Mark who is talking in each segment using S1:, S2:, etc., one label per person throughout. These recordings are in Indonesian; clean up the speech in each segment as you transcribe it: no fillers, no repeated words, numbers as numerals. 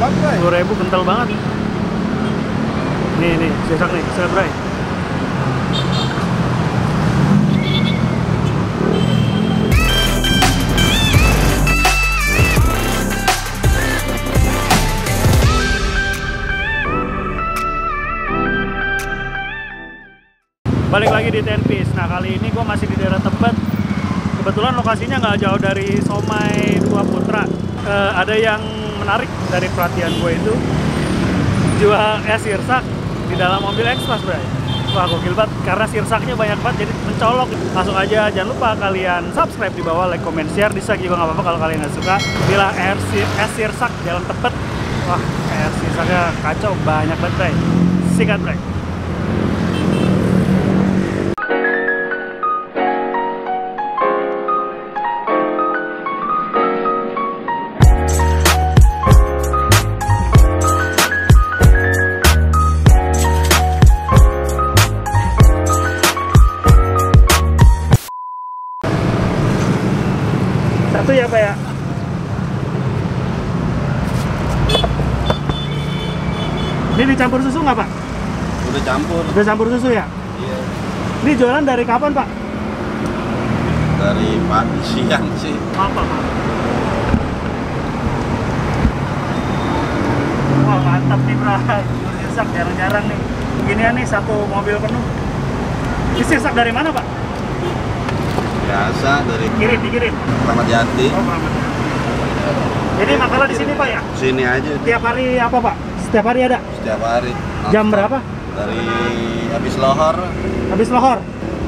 S1: 10.000 kental banget. Nih, sirsak nih, set bray. Balik lagi di Tenpis. Nah, kali ini gue masih di daerah Tebet. Kebetulan lokasinya nggak jauh dari Somai 2 Putra. Ada yang menarik dari perhatian gue itu jual es sirsak di dalam mobil Express, bray. Wah, gokil banget karena sirsaknya banyak banget jadi mencolok. Langsung aja, jangan lupa kalian subscribe di bawah, like, comment, share. Dislike juga nggak apa-apa kalau kalian nggak suka. Bila es sirsak jalan Tebet. Wah, es sirsaknya kacau, banyak banget, bray. Sikat, bray. Satu ya, Pak ya? Ini dicampur susu nggak, Pak?
S2: Udah campur.
S1: Udah campur susu ya?
S2: Iya.
S1: Ini jualan dari kapan, Pak?
S2: Dari pagi siang sih.
S1: Apa, Pak? Wah, mantap nih, Bray. Sirsak jarang-jarang nih. Beginian nih, satu mobil penuh. Ini sirsak dari mana, Pak?
S2: Biasa dari
S1: Dikirim.
S2: Kramat Jati.
S1: Oh, Kramat. Jadi makalah di sini, Pak ya?
S2: Sini aja.
S1: Tiap hari apa, Pak? Setiap hari ada?
S2: Setiap hari.
S1: Jam berapa?
S2: Dari habis lohor
S1: Habis lohor.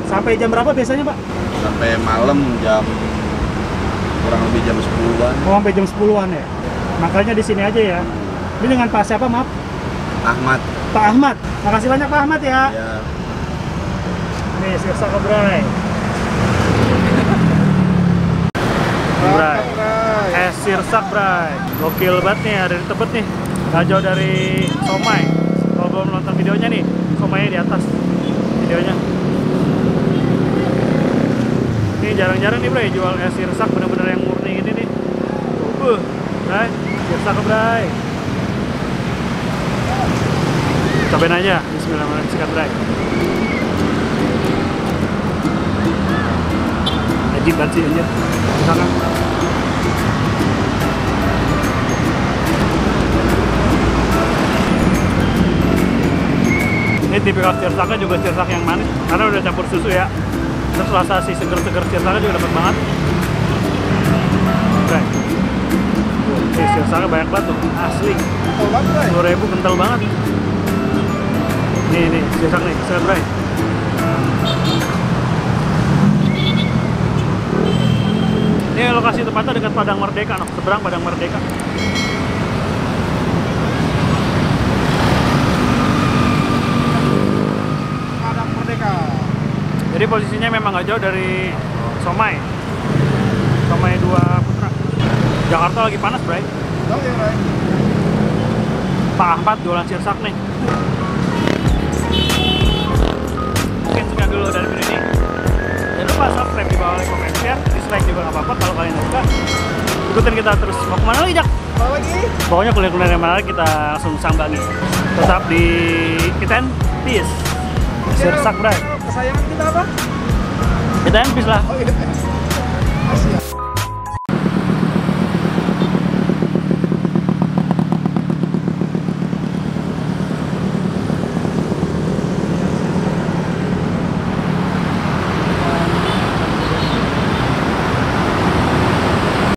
S1: Sampai jam berapa biasanya, Pak?
S2: sampai malam jam kurang lebih jam 10-an.
S1: Oh, sampai jam 10-an ya? Makanya di sini aja ya. Ini dengan Pak siapa, maaf?
S2: Ahmad.
S1: Pak Ahmad. Makasih banyak, Pak Ahmad ya.
S2: Ya.
S1: Nih, sirsak Bray. Bray. Es sirsak, Bray. Gokil banget nih, ada di Tebet nih. Gak jauh dari Somai. Kalau belum nonton videonya nih, Somai di atas videonya. Ini jarang-jarang nih, Bray, jual es sirsak bener-bener yang murni ini nih. Bray, sirsak, Bray. Cobain aja. Bismillahirrahmanirrahim, sikat, Bray. Ajib banget sih anjir. Misalkan ini tipikal sirsaknya juga sirsak yang manis karena udah campur susu ya. Terus rasa si seger-seger sirsaknya juga dapat banget. Oke. Ini sirsaknya banyak banget tuh, asli. 10.000 kental banget. Nih, sirsak nih, set, Bray. Ini lokasi tempatnya dekat Padang Merdeka, no. Seberang Padang Merdeka.
S2: Padang Merdeka.
S1: Jadi posisinya memang nggak jauh dari Somai 2 Putra. Jakarta lagi panas, Bray.
S2: Oke, Bray.
S1: Pak Ahmad jualan sirsak nih. Mungkin sekian dulu dari video ini. Jangan lupa subscribe di bawah, like, comment, share. Dislike juga nggak apa-apa kalau kalian nggak suka. Ikutin kita terus. Mau kemana lagi, Jak? Pokoknya kuliner-kuliner yang menarik kita langsung sambangi. Tetap di Tenpis. Sirsak, Bray.
S2: Kesayangan kita apa?
S1: Tenpis lah.
S2: Oh, iya.